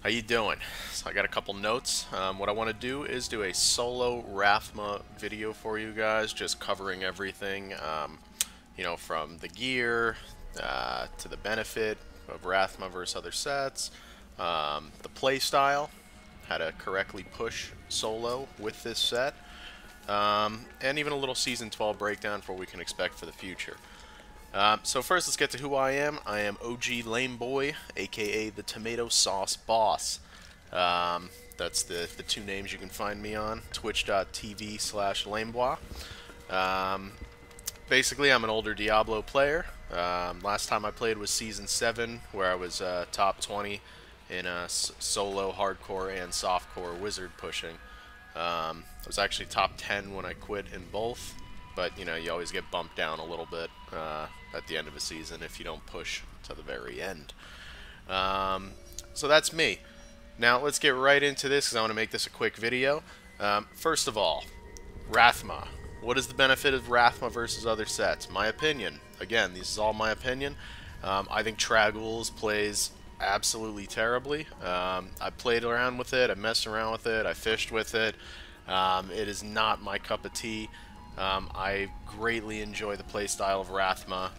How you doing? So I got a couple notes. What I want to do is do a solo Rathma video for you guys, just covering everything, from the gear to the benefit of Rathma versus other sets, the play style, how to correctly push solo with this set, and even a little Season 12 breakdown for what we can expect for the future. So first, let's get to who I am. I am OG Lame Boy, aka the Tomato Sauce Boss. That's the two names you can find me on, twitch.tv/lamebois. Basically, I'm an older Diablo player. Last time I played was Season 7, where I was top 20 in solo, hardcore, and softcore wizard pushing. I was actually top 10 when I quit in both, but you always get bumped down a little bit at the end of a season if you don't push to the very end. So that's me. Now let's get right into this because I want to make this a quick video. First of all, Rathma. What is the benefit of Rathma versus other sets? My opinion. Again, this is all my opinion. I think Traghouls plays absolutely terribly. I played around with it, I messed around with it, I fished with it. It is not my cup of tea. I greatly enjoy the playstyle of Rathma,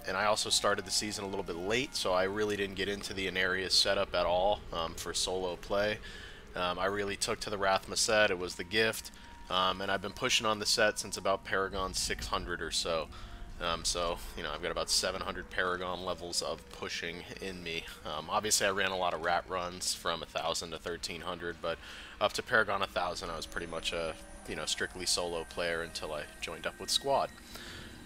and I also started the season a little bit late, so I really didn't get into the Anarius setup at all for solo play. I really took to the Rathma set. It was the gift, and I've been pushing on the set since about Paragon 600 or so. I've got about 700 Paragon levels of pushing in me. Obviously, I ran a lot of rat runs from 1,000 to 1,300, but up to Paragon 1,000, I was pretty much a strictly solo player until I joined up with Squad.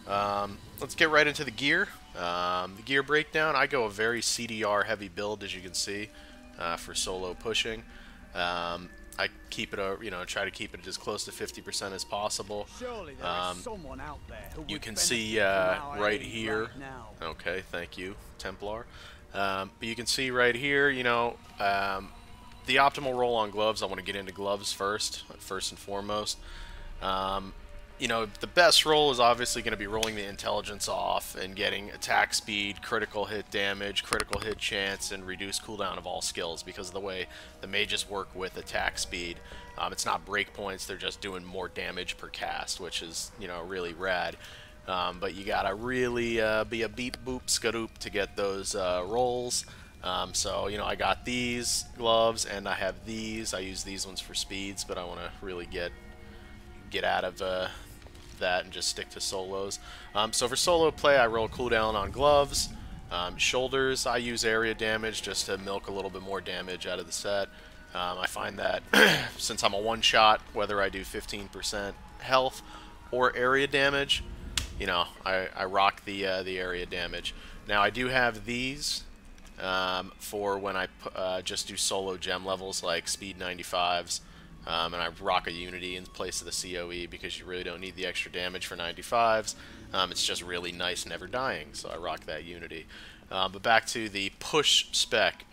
Let's get right into the gear. The gear breakdown, I go a very CDR heavy build, as you can see, for solo pushing. I keep it, try to keep it as close to 50% as possible. You can see right here. Okay, thank you, Templar. But you can see right here, the optimal roll on gloves. I want to get into gloves first and foremost. The best roll is obviously going to be rolling the intelligence off and getting attack speed, critical hit damage, critical hit chance, and reduced cooldown of all skills because of the way the mages work with attack speed. It's not breakpoints, they're just doing more damage per cast, which is, really rad. But you gotta really be a beep boop skadoop to get those rolls. I got these gloves and I have these. I use these ones for speeds, but I want to really get out of that and just stick to solos. So for solo play, I roll cooldown on gloves. Shoulders, I use area damage just to milk a little bit more damage out of the set. I find that since I'm a one-shot, whether I do 15% health or area damage, I rock the area damage. Now I do have these for when I just do solo gem levels like speed 95s. And I rock a Unity in place of the COE because you really don't need the extra damage for 95s. It's just really nice never dying, so I rock that Unity. But back to the push spec.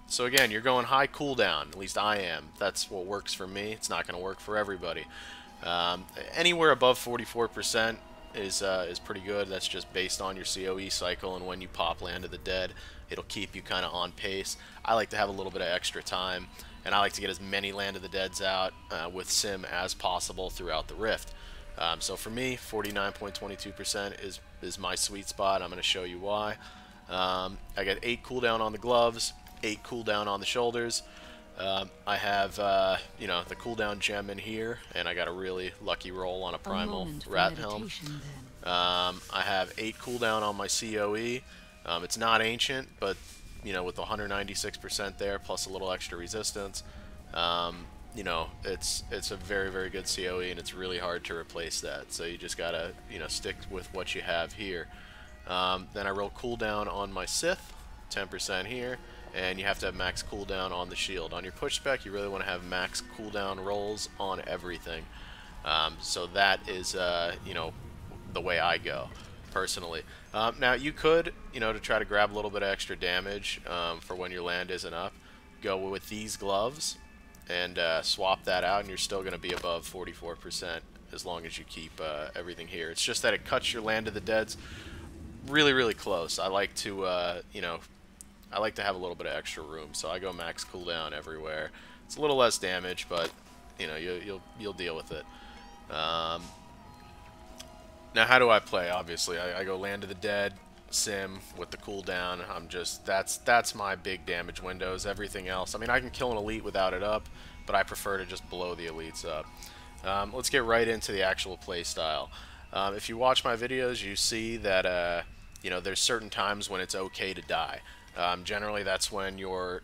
So again, you're going high cooldown, at least I am. That's what works for me. It's not going to work for everybody. Anywhere above 44% is pretty good. That's just based on your COE cycle and when you pop Land of the Dead. It'll keep you kind of on pace. I like to have a little bit of extra time, and I like to get as many Land of the Deads out with Sim as possible throughout the Rift. So for me, 49.22% is my sweet spot. I'm going to show you why. I got 8 cooldown on the gloves, 8 cooldown on the shoulders. I have the cooldown gem in here, and I got a really lucky roll on a primal rat helm. I have 8 cooldown on my COE. It's not ancient, but with the 196% there plus a little extra resistance, it's a very, very good COE, and it's really hard to replace that. So you just gotta stick with what you have here. Then I roll cooldown on my Sith, 10% here, and you have to have max cooldown on the shield. On your push spec, you really want to have max cooldown rolls on everything. So that is the way I go personally. Now you could, to try to grab a little bit of extra damage for when your land isn't up, go with these gloves and swap that out, and you're still going to be above 44% as long as you keep everything here. It's just that it cuts your Land of the Deads really, really close. I like to, I like to have a little bit of extra room, so I go max cooldown everywhere. It's a little less damage, but you know, you'll deal with it. Now, how do I play? Obviously, I go Land of the Dead, Sim with the cooldown. I'm just that's my big damage windows. Everything else, I mean, I can kill an elite without it up, but I prefer to just blow the elites up. Let's get right into the actual play style. If you watch my videos, you see that you know, there's certain times when it's okay to die. Generally, that's when your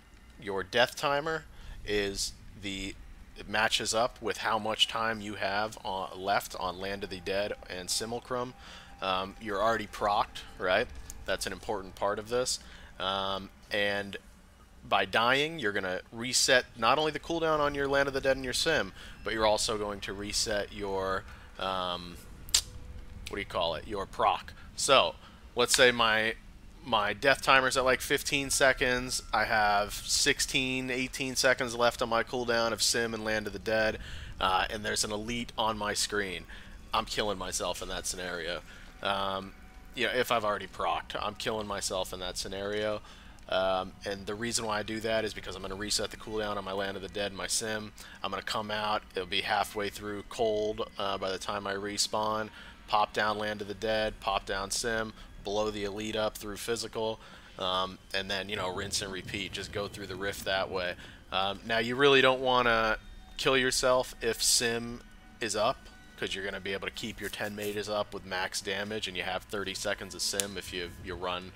death timer is it matches up with how much time you have left on Land of the Dead and Simulacrum. You're already procced, right? That's an important part of this. And by dying, you're going to reset not only the cooldown on your Land of the Dead and your Sim, but you're also going to reset your, what do you call it, your proc. So, let's say my death timer's at like 15 seconds. I have 16, 18 seconds left on my cooldown of Sim and Land of the Dead, and there's an elite on my screen. I'm killing myself in that scenario. You know, if I've already procced, I'm killing myself in that scenario. And the reason why I do that is because I'm going to reset the cooldown on my Land of the Dead and my Sim. I'm going to come out, it'll be halfway through cold by the time I respawn, pop down Land of the Dead, pop down Sim, blow the elite up through physical, and then, you know, rinse and repeat. Just go through the rift that way. Now, you really don't want to kill yourself if Sim is up, because you're going to be able to keep your 10 mages up with max damage, and you have 30 seconds of Sim if you run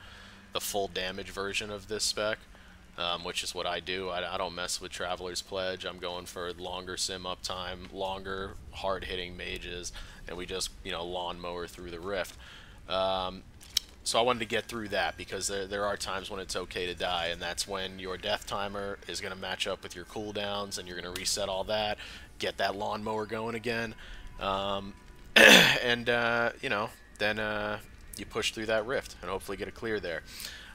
the full damage version of this spec, which is what I do. I don't mess with Traveler's Pledge. I'm going for longer Sim uptime, longer hard-hitting mages, and we just, you know, lawnmower through the rift. So I wanted to get through that because there are times when it's okay to die, and that's when your death timer is going to match up with your cooldowns, and you're going to reset all that, get that lawnmower going again, and you know, then you push through that rift and hopefully get a clear there.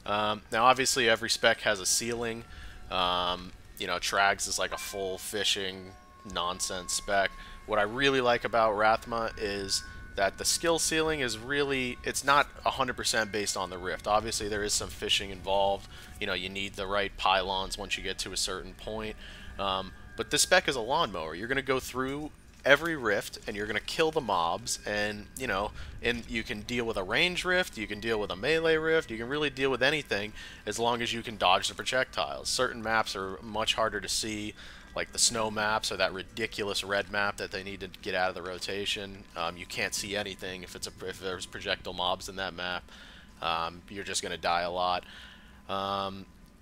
Now, obviously, every spec has a ceiling. You know, Trags is like a full fishing nonsense spec. What I really like about Rathma is that the skill ceiling is really, it's not 100% based on the rift. Obviously, there is some fishing involved. You know, you need the right pylons once you get to a certain point. But this spec is a lawnmower. You're going to go through every rift and you're going to kill the mobs, and you know, and you can deal with a range rift, you can deal with a melee rift, you can really deal with anything as long as you can dodge the projectiles. Certain maps are much harder to see, like the snow maps or that ridiculous red map that they need to get out of the rotation. You can't see anything if there's projectile mobs in that map. You're just going to die a lot.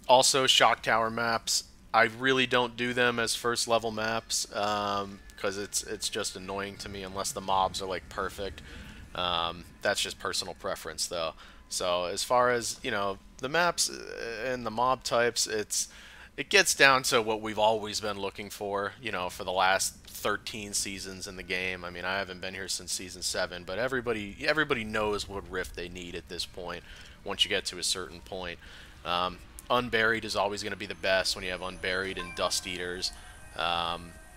Also, shock tower maps, I really don't do them as first level maps because it's just annoying to me unless the mobs are like perfect. That's just personal preference though. So as far as, you know, the maps and the mob types, it gets down to what we've always been looking for, you know, for the last 13 seasons in the game. I mean, I haven't been here since season 7, but everybody knows what rift they need at this point once you get to a certain point. Unburied is always going to be the best when you have Unburied and Dust Eaters.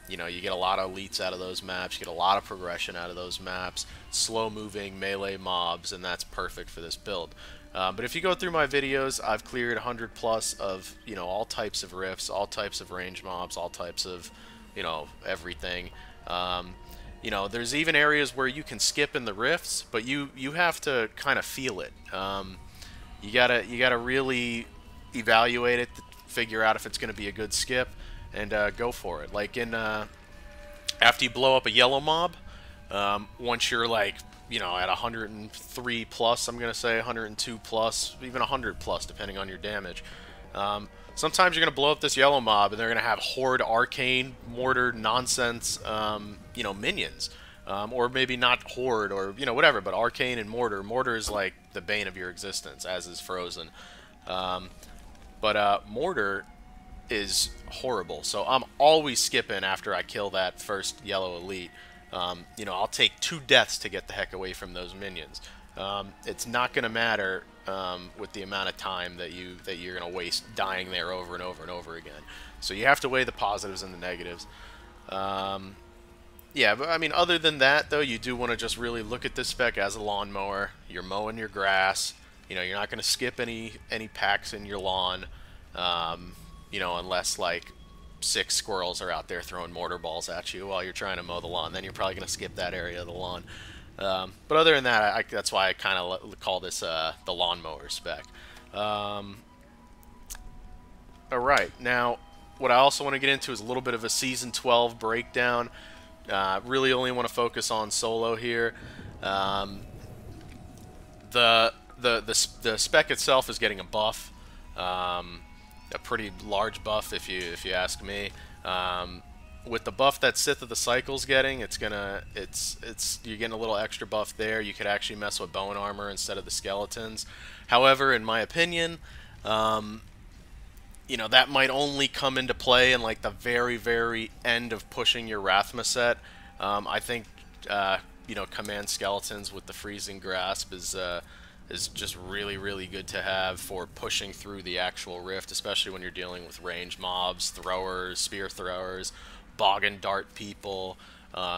You know, you get a lot of elites out of those maps, you get a lot of progression out of those maps, slow-moving melee mobs, and that's perfect for this build. But if you go through my videos, I've cleared 100 plus of, you know, all types of rifts, all types of range mobs, all types of, you know, everything. You know, there's even areas where you can skip in the rifts, but you have to kind of feel it. You gotta really evaluate it, to figure out if it's going to be a good skip, and go for it. Like in after you blow up a yellow mob, once you're like, you know, at 103 plus, I'm gonna say 102 plus, even 100 plus, depending on your damage. Sometimes you're gonna blow up this yellow mob, and they're gonna have horde, arcane, mortar, nonsense, you know, minions, or maybe not horde, or you know, whatever. But arcane and mortar. Mortar is like the bane of your existence, as is frozen. But mortar is horrible, so I'm always skipping after I kill that first yellow elite. You know, I'll take 2 deaths to get the heck away from those minions. It's not going to matter with the amount of time that you're going to waste dying there over and over and over again. So you have to weigh the positives and the negatives. Yeah, but I mean, other than that, though, you do want to just really look at this spec as a lawnmower. You're mowing your grass. You know, you're not going to skip any packs in your lawn, you know, unless like 6 squirrels are out there throwing mortar balls at you while you're trying to mow the lawn. Then you're probably going to skip that area of the lawn. But other than that, that's why I kind of call this the lawnmower spec. Um, all right, now what I also want to get into is a little bit of a season 12 breakdown. Really only want to focus on solo here. Um, the spec itself is getting a buff, a pretty large buff if you ask me. With the buff that Sith of the Cycle's getting, it's you're getting a little extra buff there. You could actually mess with bone armor instead of the skeletons. However, in my opinion, you know, that might only come into play in like the very end of pushing your Rathma set. I think you know, command skeletons with the freezing grasp is just really good to have for pushing through the actual rift, especially when you're dealing with ranged mobs, throwers, spear throwers, bog and dart people,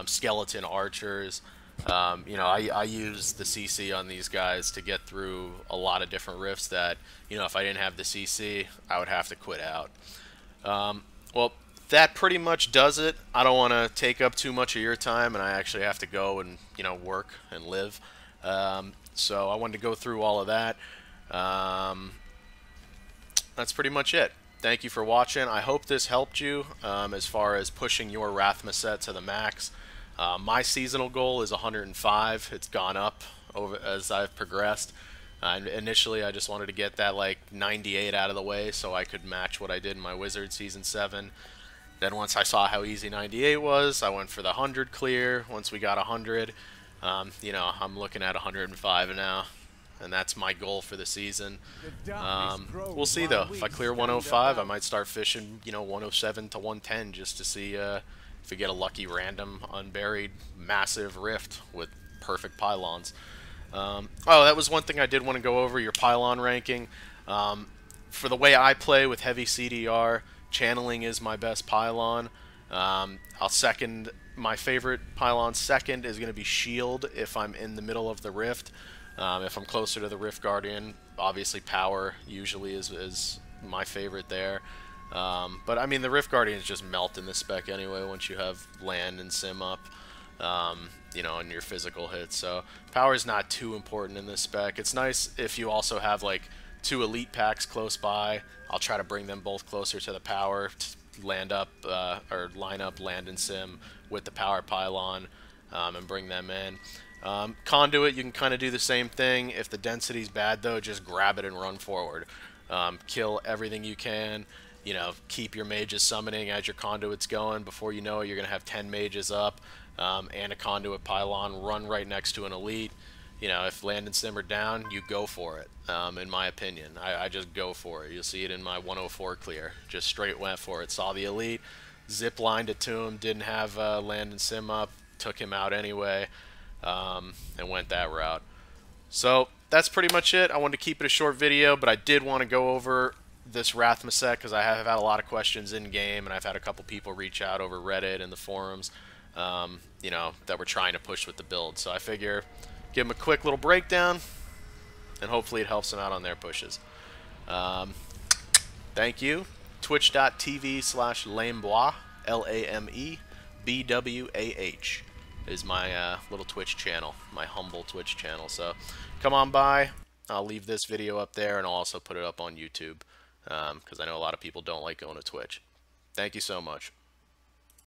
skeleton archers. You know, I use the CC on these guys to get through a lot of different rifts that, you know, if I didn't have the CC, I would have to quit out. Well, that pretty much does it. I don't want to take up too much of your time, and I actually have to go and, you know, work and live. So I wanted to go through all of that. That's pretty much it. Thank you for watching. I hope this helped you as far as pushing your Rathma set to the max. My seasonal goal is 105. It's gone up over as I've progressed. Initially, I just wanted to get that like 98 out of the way so I could match what I did in my Wizard Season 7. Then once I saw how easy 98 was, I went for the 100 clear. Once we got 100, you know, I'm looking at 105 now, and that's my goal for the season. We'll see though. If I clear 105, I might start fishing, you know, 107 to 110 just to see if we get a lucky random unburied massive rift with perfect pylons. Oh, that was one thing I did want to go over, your pylon ranking. For the way I play with heavy CDR, channeling is my best pylon. I'll second, my favorite pylon second is going to be shield if I'm in the middle of the rift. If I'm closer to the Rift Guardian, obviously power usually is my favorite there. But I mean, the Rift Guardians just melt in this spec anyway once you have land and sim up, you know, and your physical hits. So power is not too important in this spec. It's nice if you also have like 2 elite packs close by. I'll try to bring them both closer to the power, to land up or line up land and sim with the power pylon and bring them in. Conduit, you can kind of do the same thing. If the density's bad though, just grab it and run forward. Kill everything you can. You know, keep your mages summoning as your conduit's going. Before you know it, you're going to have 10 mages up and a conduit pylon. Run right next to an elite. You know, if land and sim are down, you go for it, in my opinion. I just go for it. You'll see it in my 104 clear. Just straight went for it. Saw the elite, zip lined it to him, didn't have land and sim up, took him out anyway, and went that route. So that's pretty much it. I wanted to keep it a short video, but I did want to go over this Rathma set because I have had a lot of questions in game, and I've had a couple people reach out over Reddit and the forums, you know, that were trying to push with the build. So I figure give them a quick little breakdown, and hopefully it helps them out on their pushes. Thank you. Twitch.tv/Lamebois, LAMEBWAH is my little Twitch channel, my humble Twitch channel. So come on by. I'll leave this video up there, and I'll also put it up on YouTube because I know a lot of people don't like going to Twitch. Thank you so much.